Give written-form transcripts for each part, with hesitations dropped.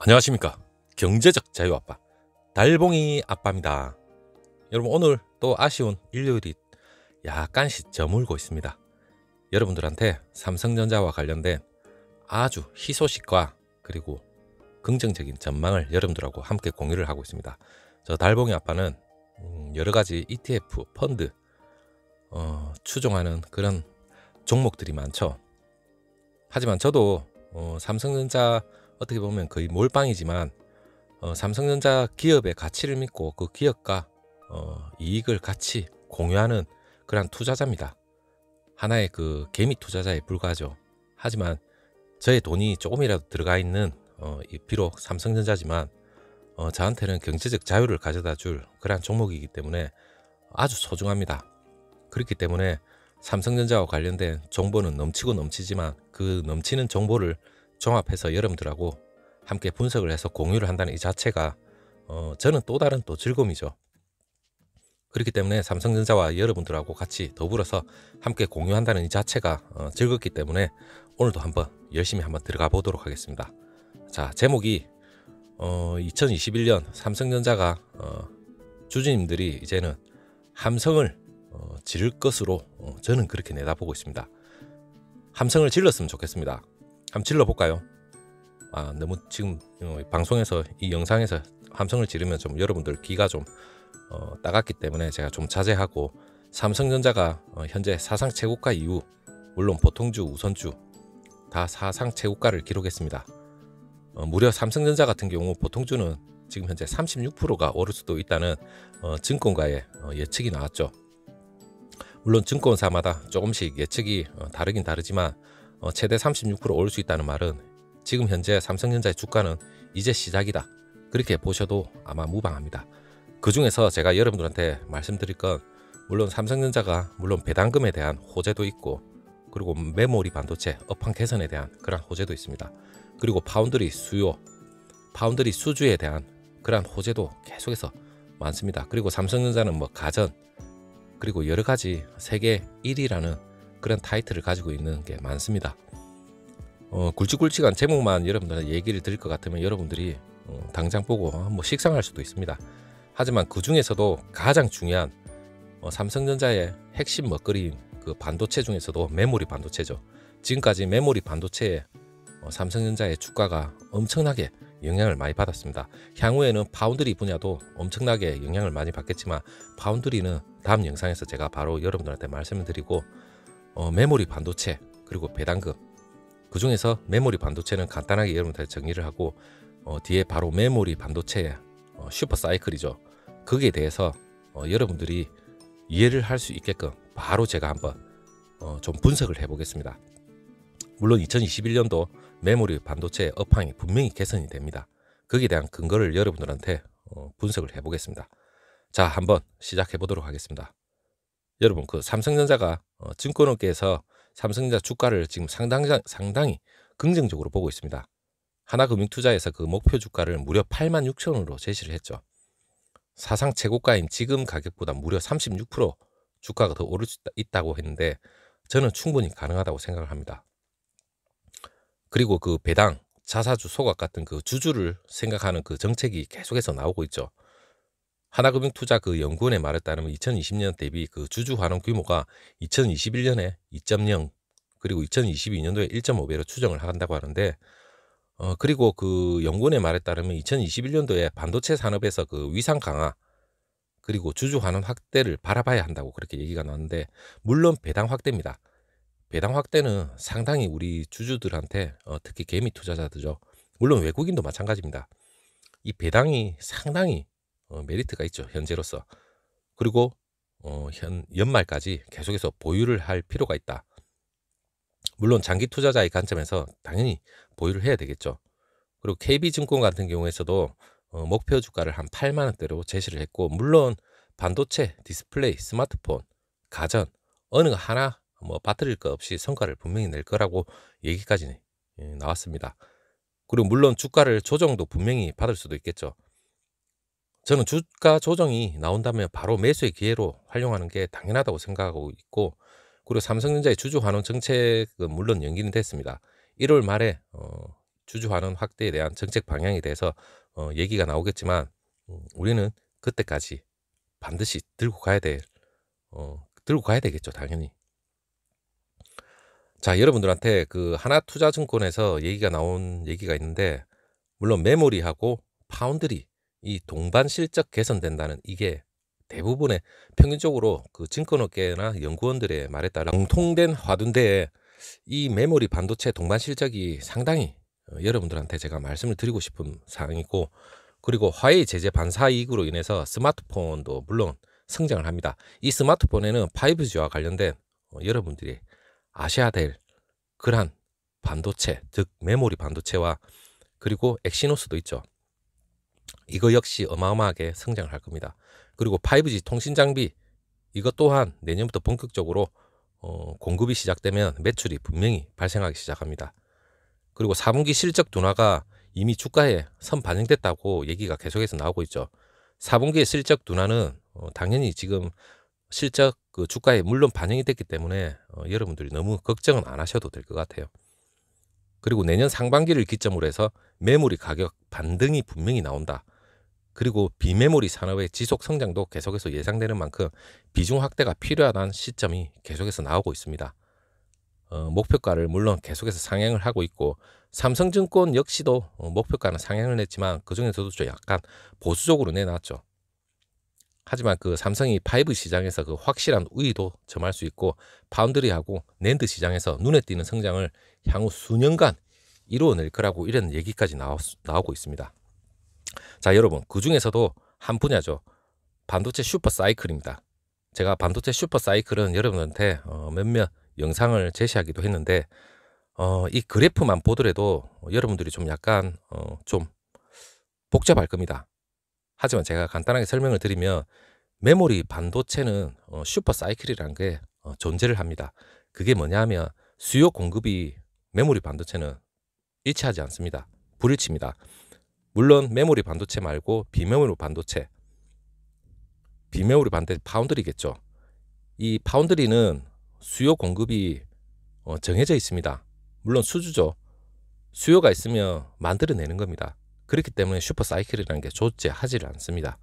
안녕하십니까. 경제적 자유아빠 달봉이 아빠입니다. 여러분, 오늘 또 아쉬운 일요일이 약간씩 저물고 있습니다. 여러분들한테 삼성전자와 관련된 아주 희소식과 그리고 긍정적인 전망을 여러분들하고 함께 공유를 하고 있습니다. 저 달봉이 아빠는 여러가지 ETF 펀드 추종하는 그런 종목들이 많죠. 하지만 저도 삼성전자 어떻게 보면 거의 몰빵이지만 삼성전자 기업의 가치를 믿고 그 기업과 이익을 같이 공유하는 그런 투자자입니다. 하나의 그 개미 투자자에 불과하죠. 하지만 저의 돈이 조금이라도 들어가 있는 비록 삼성전자지만 저한테는 경제적 자유를 가져다 줄 그러한 종목이기 때문에 아주 소중합니다. 그렇기 때문에 삼성전자와 관련된 정보는 넘치고 넘치지만 그 넘치는 정보를 종합해서 여러분들하고 함께 분석을 해서 공유를 한다는 이 자체가 저는 또 다른 또 즐거움이죠. 그렇기 때문에 삼성전자와 여러분들하고 같이 더불어서 함께 공유한다는 이 자체가 즐겁기 때문에 오늘도 한번 열심히 한번 들어가 보도록 하겠습니다. 자, 제목이 2021년 삼성전자가 주주님들이 이제는 함성을 지를 것으로 저는 그렇게 내다보고 있습니다. 함성을 질렀으면 좋겠습니다. 한번 질러볼까요? 너무 지금 방송에서 이 영상에서 함성을 지르면 좀 여러분들 귀가 좀 따갑기 때문에 제가 좀 자제하고, 삼성전자가 현재 사상 최고가 이후 물론 보통주, 우선주 다 사상 최고가를 기록했습니다. 무려 삼성전자 같은 경우 보통주는 지금 현재 36%가 오를 수도 있다는 증권가의 예측이 나왔죠. 물론 증권사마다 조금씩 예측이 다르긴 다르지만 최대 36% 오를 수 있다는 말은 지금 현재 삼성전자의 주가는 이제 시작이다, 그렇게 보셔도 아마 무방합니다. 그 중에서 제가 여러분들한테 말씀드릴 건, 물론 삼성전자가 물론 배당금에 대한 호재도 있고, 그리고 메모리 반도체 업황 개선에 대한 그런 호재도 있습니다. 그리고 파운드리 수요, 파운드리 수주에 대한 그런 호재도 계속해서 많습니다. 그리고 삼성전자는 뭐 가전, 그리고 여러 가지 세계 1위라는 그런 타이틀을 가지고 있는 게 많습니다. 굵직굵직한 제목만 여러분들한테 얘기를 드릴 것 같으면 여러분들이 당장 보고 뭐 식상할 수도 있습니다. 하지만 그 중에서도 가장 중요한 삼성전자의 핵심 먹거리인 그 반도체 중에서도 메모리 반도체죠. 지금까지 메모리 반도체에 삼성전자의 주가가 엄청나게 영향을 많이 받았습니다. 향후에는 파운드리 분야도 엄청나게 영향을 많이 받겠지만, 파운드리는 다음 영상에서 제가 바로 여러분들한테 말씀을 드리고, 메모리 반도체 그리고 배당금, 그 중에서 메모리 반도체는 간단하게 여러분들한테 정리를 하고, 뒤에 바로 메모리 반도체의 슈퍼 사이클이죠. 거기에 대해서 여러분들이 이해를 할 수 있게끔 바로 제가 한번 좀 분석을 해보겠습니다. 물론 2021년도 메모리 반도체의 업황이 분명히 개선이 됩니다. 거기에 대한 근거를 여러분들한테 분석을 해보겠습니다. 자, 한번 시작해 보도록 하겠습니다. 여러분, 그 삼성전자가 증권업계에서 삼성전자 주가를 지금 상당히 긍정적으로 보고 있습니다. 하나금융투자에서 그 목표 주가를 무려 86,000원으로 제시를 했죠. 사상 최고가인 지금 가격보다 무려 36% 주가가 더 오를 수 있다고 했는데, 저는 충분히 가능하다고 생각을 합니다. 그리고 그 배당, 자사주 소각 같은 그 주주를 생각하는 그 정책이 계속해서 나오고 있죠. 하나금융투자 그 연구원의 말에 따르면 2020년 대비 그 주주 환원 규모가 2021년에 2.0 그리고 2022년도에 1.5배로 추정을 한다고 하는데, 그리고 그 연구원의 말에 따르면 2021년도에 반도체 산업에서 그 위상 강화 그리고 주주 환원 확대를 바라봐야 한다고 그렇게 얘기가 나왔는데, 물론 배당 확대입니다. 배당 확대는 상당히 우리 주주들한테 특히 개미 투자자들죠, 물론 외국인도 마찬가지입니다. 이 배당이 상당히 메리트가 있죠, 현재로서. 그리고 연말까지 계속해서 보유를 할 필요가 있다. 물론 장기 투자자의 관점에서 당연히 보유를 해야 되겠죠. 그리고 KB증권 같은 경우에서도 목표 주가를 한 8만 원대로 제시를 했고, 물론 반도체, 디스플레이, 스마트폰, 가전 어느 하나 뭐 빠뜨릴 것 없이 성과를 분명히 낼 거라고 얘기까지 나왔습니다. 그리고 물론 주가를 조정도 분명히 받을 수도 있겠죠. 저는 주가 조정이 나온다면 바로 매수의 기회로 활용하는 게 당연하다고 생각하고 있고, 그리고 삼성전자의 주주 환원 정책은 물론 연기는 됐습니다. 1월 말에 주주환원 확대에 대한 정책 방향에 대해서 얘기가 나오겠지만 우리는 그때까지 반드시 들고 가야 되겠죠, 당연히. 자, 여러분들한테 그 하나투자증권에서 얘기가 나온 얘기가 있는데, 물론 메모리하고 파운드리 이 동반 실적 개선된다는, 이게 대부분의 평균적으로 그 증권업계나 연구원들의 말에 따라 공통된 화두인데, 이 메모리 반도체 동반 실적이 상당히 여러분들한테 제가 말씀을 드리고 싶은 사항이고, 그리고 화웨이 제재 반사 이익으로 인해서 스마트폰도 물론 성장을 합니다. 이 스마트폰에는 5G와 관련된 여러분들이 아셔야 될 그러한 반도체, 즉 메모리 반도체와 그리고 엑시노스도 있죠. 이거 역시 어마어마하게 성장을 할 겁니다. 그리고 5G 통신 장비, 이것 또한 내년부터 본격적으로 공급이 시작되면 매출이 분명히 발생하기 시작합니다. 그리고 4분기 실적 둔화가 이미 주가에 선 반영됐다고 얘기가 계속해서 나오고 있죠. 4분기의 실적 둔화는 당연히 지금 실적 그 주가에 물론 반영이 됐기 때문에 여러분들이 너무 걱정은 안 하셔도 될 것 같아요. 그리고 내년 상반기를 기점으로 해서 메모리 가격 반등이 분명히 나온다. 그리고 비메모리 산업의 지속 성장도 계속해서 예상되는 만큼 비중 확대가 필요하다는 시점이 계속해서 나오고 있습니다. 목표가를 물론 계속해서 상향을 하고 있고, 삼성증권 역시도 목표가는 상향을 했지만 그중에서도 좀 약간 보수적으로 내놨죠. 하지만 그 삼성이 5 시장에서 그 확실한 우위도 점할 수 있고, 파운드리하고 낸드 시장에서 눈에 띄는 성장을 향후 수년간 이루어낼 거라고 이런 얘기까지 나오고 있습니다. 자, 여러분, 그 중에서도 한 분야죠. 반도체 슈퍼 사이클입니다. 제가 반도체 슈퍼 사이클은 여러분한테 몇몇 영상을 제시하기도 했는데, 이 그래프만 보더라도 여러분들이 좀 약간 좀 복잡할 겁니다. 하지만 제가 간단하게 설명을 드리면, 메모리 반도체는 슈퍼 사이클이라는 게 존재를 합니다. 그게 뭐냐 하면, 수요 공급이 메모리 반도체는 일치하지 않습니다. 불일치입니다. 물론 메모리 반도체 말고 비메모리 반도체 파운드리겠죠. 이 파운드리는 수요 공급이 정해져 있습니다. 물론 수주죠. 수요가 있으면 만들어내는 겁니다. 그렇기 때문에 슈퍼 사이클이라는 게 존재하지를 않습니다.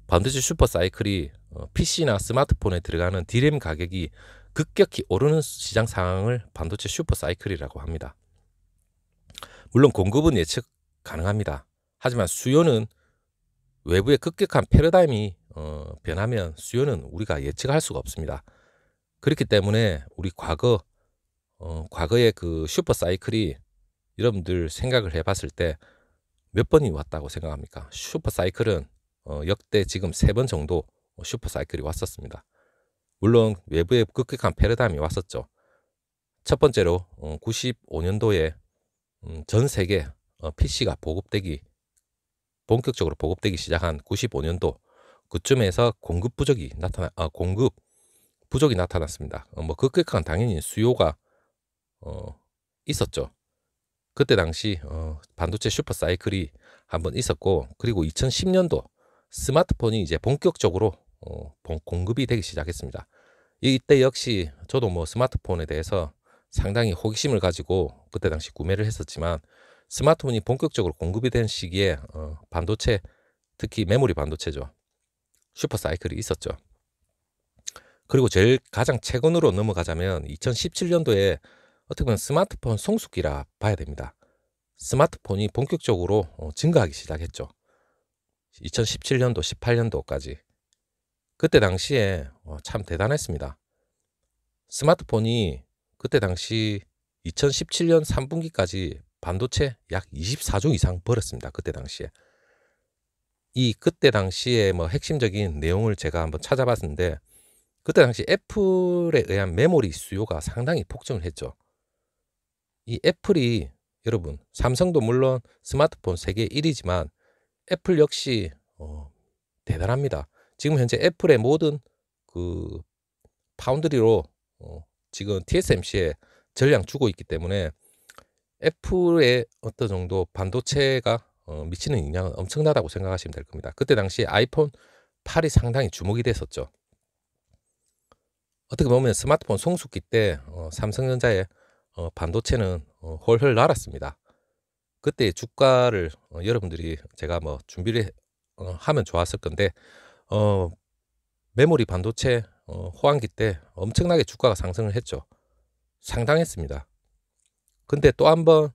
반도체 슈퍼 사이클이 PC나 스마트폰에 들어가는 DRAM 가격이 급격히 오르는 시장 상황을 반도체 슈퍼 사이클이라고 합니다. 물론 공급은 예측 가능합니다. 하지만 수요는 외부의 급격한 패러다임이 변하면 수요는 우리가 예측할 수가 없습니다. 그렇기 때문에 우리 과거의 그 슈퍼 사이클이 여러분들 생각을 해봤을 때 몇 번이 왔다고 생각합니까? 슈퍼 사이클은 역대 지금 3번 정도 슈퍼 사이클이 왔었습니다. 물론 외부의 급격한 패러다임이 왔었죠. 첫 번째로 95년도에 전 세계 PC가 본격적으로 보급되기 시작한 95년도 그쯤에서 공급 부족이 나타났습니다. 급격한 당연히 수요가 있었죠. 그때 당시 반도체 슈퍼 사이클이 한번 있었고, 그리고 2010년도 스마트폰이 이제 본격적으로 공급이 되기 시작했습니다. 이때 역시 저도 스마트폰에 대해서 상당히 호기심을 가지고 그때 당시 구매를 했었지만, 스마트폰이 본격적으로 공급이 된 시기에 반도체, 특히 메모리 반도체죠, 슈퍼 사이클이 있었죠. 그리고 가장 최근으로 넘어가자면 2017년도에 어떻게 보면 스마트폰 성숙기라 봐야 됩니다. 스마트폰이 본격적으로 증가하기 시작했죠. 2017년도, 18년도까지. 그때 당시에 참 대단했습니다. 스마트폰이 그때 당시 2017년 3분기까지 반도체 약 24조 이상 벌었습니다. 그때 당시에 핵심적인 내용을 제가 한번 찾아봤는데, 그때 당시 애플에 의한 메모리 수요가 상당히 폭증을 했죠. 이 애플이, 여러분, 삼성도 물론 스마트폰 세계 1위지만 애플 역시 대단합니다. 지금 현재 애플의 모든 그 파운드리로 지금 TSMC에 전량 주고 있기 때문에 애플의 어떤 정도 반도체가 미치는 영향은 엄청나다고 생각하시면 될 겁니다. 그때 당시 아이폰 8이 상당히 주목이 됐었죠. 어떻게 보면 스마트폰 성숙기 때 삼성전자의 반도체는 헐헐 날았습니다. 그때 주가를 여러분들이 제가 뭐 준비를 하면 좋았을 건데 어 메모리 반도체 호황기 때 엄청나게 주가가 상승을 했죠. 상당했습니다. 근데 또 한번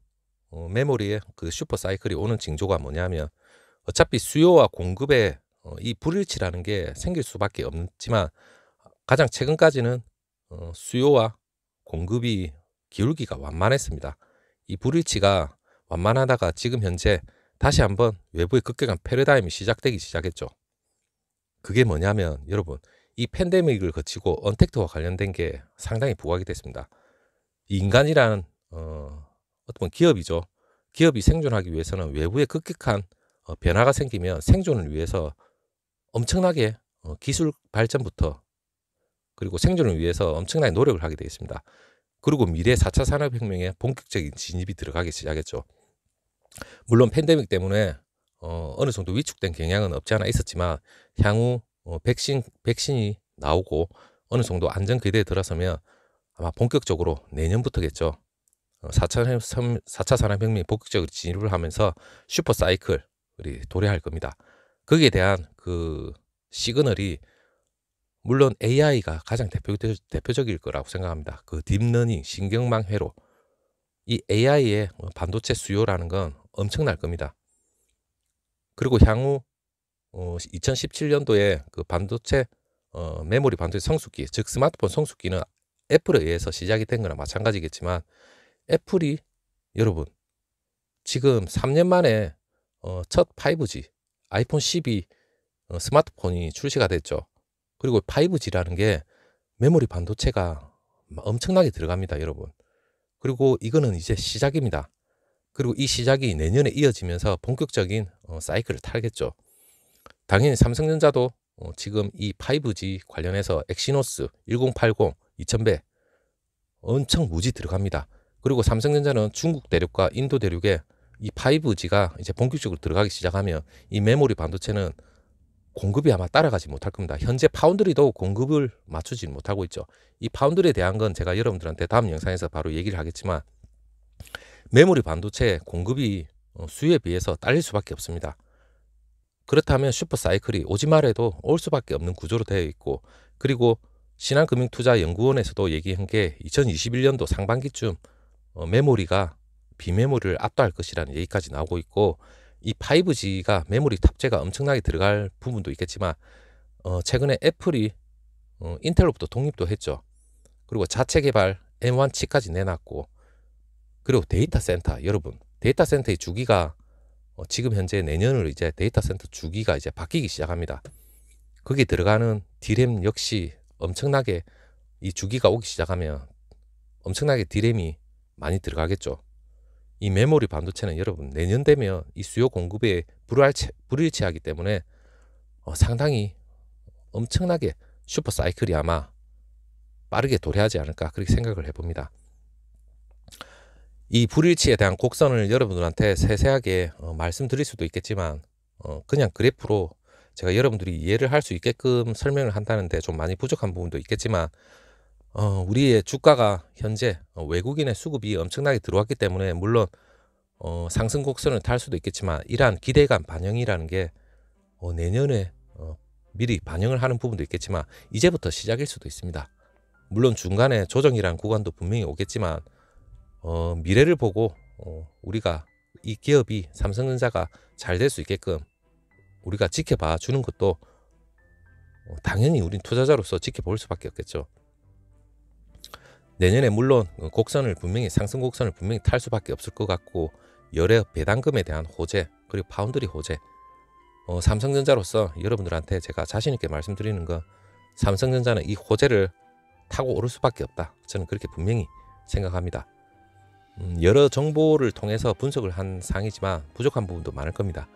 메모리의 그 슈퍼 사이클이 오는 징조가 뭐냐면 어차피 수요와 공급의 이 불일치라는 게 생길 수밖에 없지만 가장 최근까지는 수요와 공급이 기울기가 완만했습니다. 이 불일치가 완만하다가 지금 현재 다시 한번 외부의 급격한 패러다임이 시작되기 시작했죠. 그게 뭐냐면 여러분, 이 팬데믹을 거치고 언택트와 관련된 게 상당히 부각이 됐습니다. 이 인간이란 어떤 기업이죠. 기업이 생존하기 위해서는 외부의 급격한 변화가 생기면 생존을 위해서 엄청나게 기술 발전부터 그리고 생존을 위해서 엄청나게 노력을 하게 되어 있습니다. 그리고 미래 4차 산업혁명에 본격적인 진입이 들어가기 시작했죠. 물론 팬데믹 때문에 어느 정도 위축된 경향은 없지 않아 있었지만 향후 백신이 나오고 어느 정도 안전 궤도에 들어서면 아마 본격적으로 내년부터겠죠. 4차 산업혁명이 본격적으로 진입을 하면서 슈퍼 사이클이 도래할 겁니다. 거기에 대한 그 시그널이 물론 AI가 가장 대표적일 거라고 생각합니다. 그 딥러닝, 신경망 회로. 이 AI의 반도체 수요라는 건 엄청날 겁니다. 그리고 향후 2017년도에 그 반도체 메모리 반도체 성숙기, 즉 스마트폰 성숙기는 애플에 의해서 시작이 된 거나 마찬가지겠지만 애플이 여러분 지금 3년 만에 첫 5G 아이폰 12 스마트폰이 출시가 됐죠. 그리고 5G라는 게 메모리 반도체가 엄청나게 들어갑니다, 여러분. 그리고 이거는 이제 시작입니다. 그리고 이 시작이 내년에 이어지면서 본격적인 사이클을 타겠죠. 당연히 삼성전자도 지금 이 5G 관련해서 엑시노스 1080, 2000배 엄청 무지 들어갑니다. 그리고 삼성전자는 중국 대륙과 인도 대륙에 이 5G가 이제 본격적으로 들어가기 시작하면 이 메모리 반도체는 공급이 아마 따라가지 못할 겁니다. 현재 파운드리도 공급을 맞추지 못하고 있죠. 이 파운드리에 대한 건 제가 여러분들한테 다음 영상에서 바로 얘기를 하겠지만 메모리 반도체 공급이 수요에 비해서 딸릴 수밖에 없습니다. 그렇다면 슈퍼 사이클이 오지 말아도 올 수밖에 없는 구조로 되어 있고, 그리고 신한금융투자연구원에서도 얘기한 게 2021년도 상반기쯤 메모리가 비메모리를 압도할 것이라는 얘기까지 나오고 있고, 이 5G가 메모리 탑재가 엄청나게 들어갈 부분도 있겠지만 최근에 애플이 인텔로부터 독립도 했죠. 그리고 자체 개발 M1 칩까지 내놨고, 그리고 데이터 센터, 여러분 데이터 센터의 주기가 지금 현재 내년으로 이제 데이터 센터 주기가 이제 바뀌기 시작합니다. 거기 들어가는 디램 역시 엄청나게 이 주기가 오기 시작하면 엄청나게 디램이 많이 들어가겠죠. 이 메모리 반도체는 여러분 내년 되면 이 수요 공급에 불일치하기 때문에 상당히 엄청나게 슈퍼 사이클이 아마 빠르게 도래하지 않을까 그렇게 생각을 해봅니다. 이 불일치에 대한 곡선을 여러분들한테 세세하게 말씀드릴 수도 있겠지만 그냥 그래프로 제가 여러분들이 이해를 할 수 있게끔 설명을 한다는데 좀 많이 부족한 부분도 있겠지만 우리의 주가가 현재 외국인의 수급이 엄청나게 들어왔기 때문에 물론 상승 곡선을 탈 수도 있겠지만 이러한 기대감 반영이라는 게 내년에 미리 반영을 하는 부분도 있겠지만 이제부터 시작일 수도 있습니다. 물론 중간에 조정이라는 구간도 분명히 오겠지만 미래를 보고 우리가 이 기업이 삼성전자가 잘 될 수 있게끔 우리가 지켜봐 주는 것도 당연히 우린 투자자로서 지켜볼 수밖에 없겠죠. 내년에 물론 곡선을 분명히 상승 곡선을 분명히 탈 수밖에 없을 것 같고 여러 배당금에 대한 호재 그리고 파운드리 호재 삼성전자로서 여러분들한테 제가 자신 있게 말씀드리는 건 삼성전자는 이 호재를 타고 오를 수밖에 없다. 저는 그렇게 분명히 생각합니다. 여러 정보를 통해서 분석을 한 사항이지만 부족한 부분도 많을 겁니다.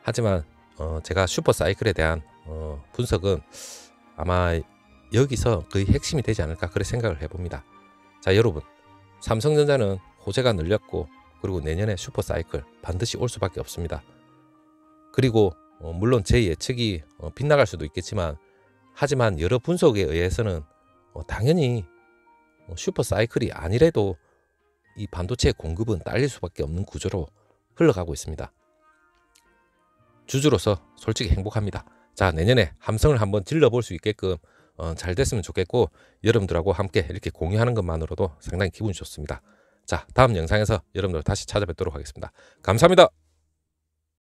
하지만 제가 슈퍼 사이클에 대한 분석은 아마 여기서 거의 핵심이 되지 않을까 그렇게 생각을 해봅니다. 자, 여러분 삼성전자는 호재가 늘렸고 그리고 내년에 슈퍼 사이클 반드시 올 수밖에 없습니다. 그리고 물론 제 예측이 빗나갈 수도 있겠지만 하지만 여러 분석에 의해서는 당연히 슈퍼 사이클이 아니래도 이 반도체 공급은 딸릴 수밖에 없는 구조로 흘러가고 있습니다. 주주로서 솔직히 행복합니다. 자, 내년에 함성을 한번 질러볼 수 있게끔 잘 됐으면 좋겠고, 여러분들하고 함께 이렇게 공유하는 것만으로도 상당히 기분이 좋습니다. 자, 다음 영상에서 여러분들 다시 찾아뵙도록 하겠습니다. 감사합니다.